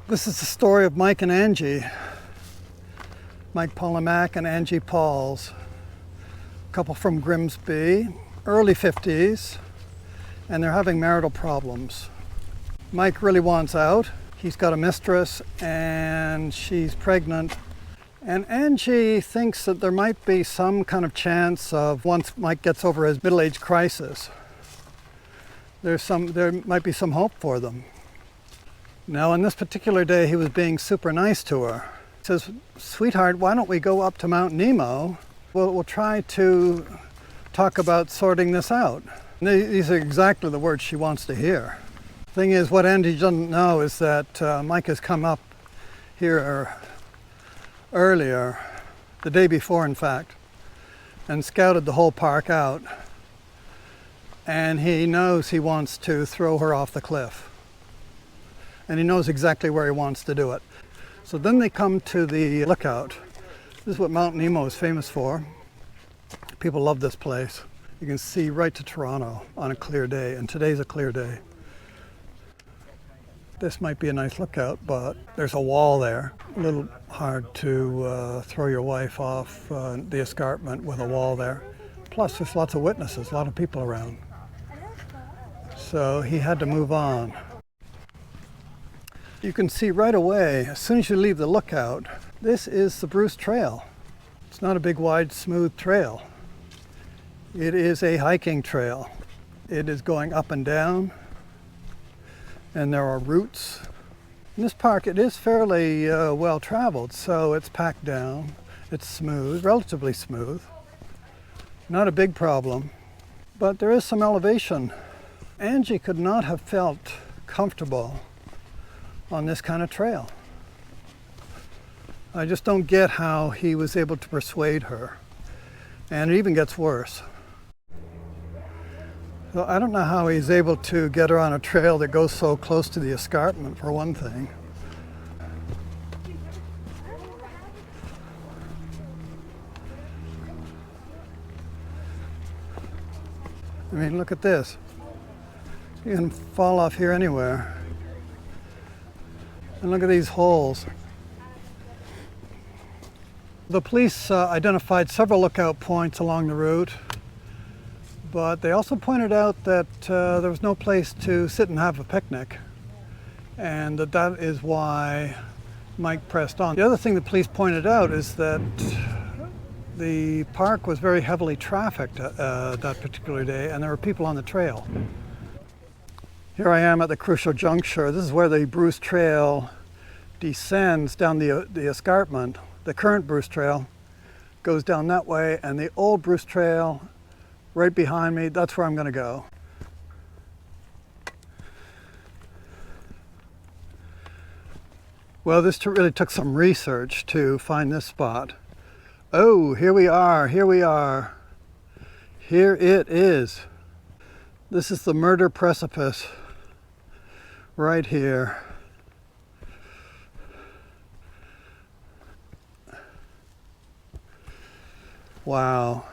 This is the story of Mike and Angie. Mike Polimac and Angie Pauls. A couple from Grimsby, early 50s, and they're having marital problems. Mike really wants out. He's got a mistress and she's pregnant. And Angie thinks that there might be some kind of chance of, once Mike gets over his middle-age crisis, there might be some hope for them. Now, on this particular day, he was being super nice to her. He says, "Sweetheart, why don't we go up to Mount Nemo? We'll try to talk about sorting this out." And these are exactly the words she wants to hear. Thing is, what Angie doesn't know is that Mike has come up here earlier, the day before in fact, and scouted the whole park out. And he knows he wants to throw her off the cliff. And he knows exactly where he wants to do it. So then they come to the lookout. This is what Mount Nemo is famous for. People love this place. You can see right to Toronto on a clear day, and today's a clear day. This might be a nice lookout, but there's a wall there. A little hard to throw your wife off the escarpment with a wall there. Plus, there's lots of witnesses, a lot of people around. So he had to move on. You can see right away, as soon as you leave the lookout, this is the Bruce Trail. It's not a big, wide, smooth trail. It is a hiking trail. It is going up and down, and there are routes. In this park, it is fairly well traveled, so it's packed down. It's smooth, relatively smooth. Not a big problem, but there is some elevation. Angie could not have felt comfortable on this kind of trail. I just don't get how he was able to persuade her. And it even gets worse. So I don't know how he's able to get her on a trail that goes so close to the escarpment, for one thing. I mean, look at this. You can fall off here anywhere. And look at these holes. The police identified several lookout points along the route, but they also pointed out that there was no place to sit and have a picnic, and that is why Mike pressed on. The other thing the police pointed out is that the park was very heavily trafficked that particular day, and there were people on the trail. Here I am at the crucial juncture. This is where the Bruce Trail descends down the escarpment. The current Bruce Trail goes down that way, and the old Bruce Trail right behind me, that's where I'm going to go. Well, this really took some research to find this spot. Oh, here we are, here we are. Here it is. This is the murder precipice right here. Wow.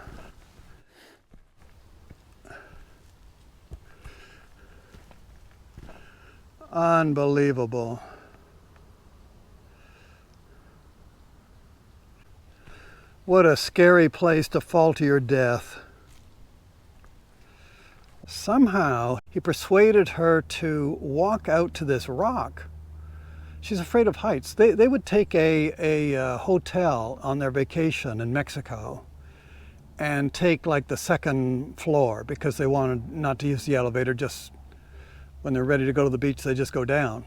Unbelievable. What a scary place to fall to your death. Somehow he persuaded her to walk out to this rock. She's afraid of heights. They would take a hotel on their vacation in Mexico and take like the second floor because they wanted not to use the elevator. Just when they're ready to go to the beach, they just go down.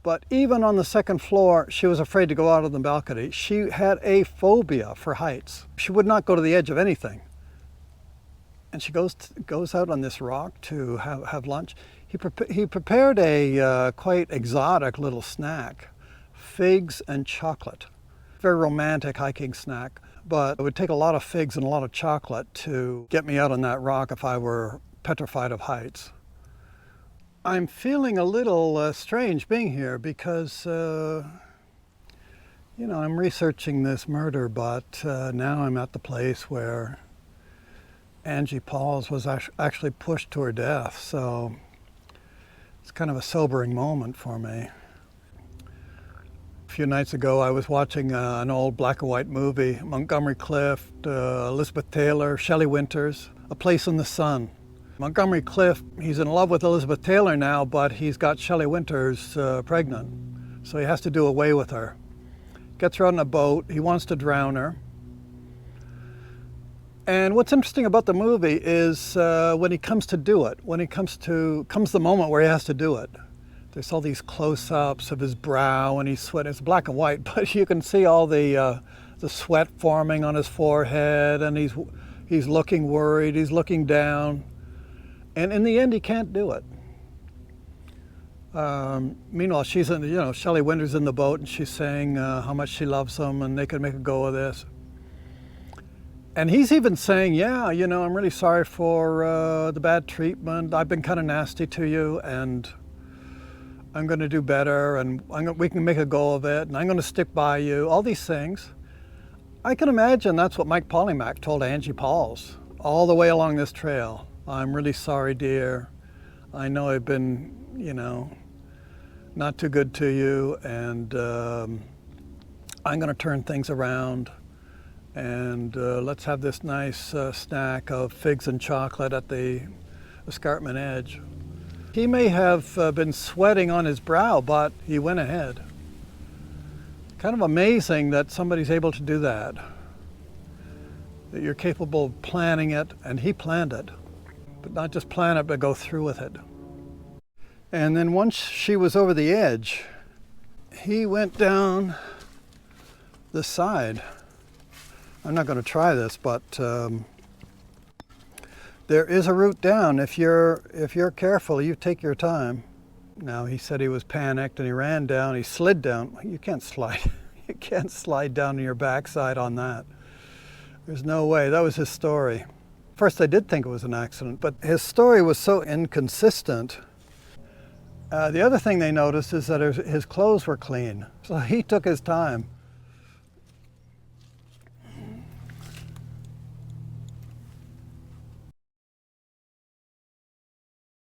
But even on the second floor, she was afraid to go out on the balcony. She had a phobia for heights. She would not go to the edge of anything. And she goes out on this rock to have lunch. He prepared a quite exotic little snack, figs and chocolate. Very romantic hiking snack, but it would take a lot of figs and a lot of chocolate to get me out on that rock if I were petrified of heights. I'm feeling a little strange being here because, I'm researching this murder, but now I'm at the place where Angie Pauls was actually pushed to her death, so it's kind of a sobering moment for me. few nights ago I was watching an old black and white movie, Montgomery Clift, Elizabeth Taylor, Shelley Winters, A Place in the Sun. Montgomery Clift, he's in love with Elizabeth Taylor now, but he's got Shelley Winters pregnant, so he has to do away with her. Gets her on a boat, he wants to drown her. And what's interesting about the movie is when he comes to do it, comes the moment where he has to do it. There's all these close-ups of his brow and he's sweating. It's black and white, but you can see all the sweat forming on his forehead, and he's looking worried, he's looking down. And in the end, he can't do it. Meanwhile, she's in, Shelley Winters in the boat, and she's saying how much she loves him and they could make a go of this. And he's even saying, yeah, I'm really sorry for the bad treatment. I've been kind of nasty to you, and I'm going to do better, and we can make a go of it, and I'm going to stick by you, all these things. I can imagine that's what Mike Polimac told Angie Pauls all the way along this trail. I'm really sorry, dear. I know I've been, not too good to you, and I'm going to turn things around, and let's have this nice snack of figs and chocolate at the escarpment edge. He may have been sweating on his brow, but he went ahead. Kind of amazing that somebody's able to do that. That you're capable of planning it, and he planned it. But not just plan it, but go through with it. And then once she was over the edge, he went down the side. I'm not going to try this, but there is a route down. If you're careful, you take your time. Now, he said he was panicked and he ran down, he slid down. You can't slide. You can't slide down to your backside on that. There's no way. That was his story. First, I did think it was an accident, but his story was so inconsistent. The other thing they noticed is that his clothes were clean. So he took his time.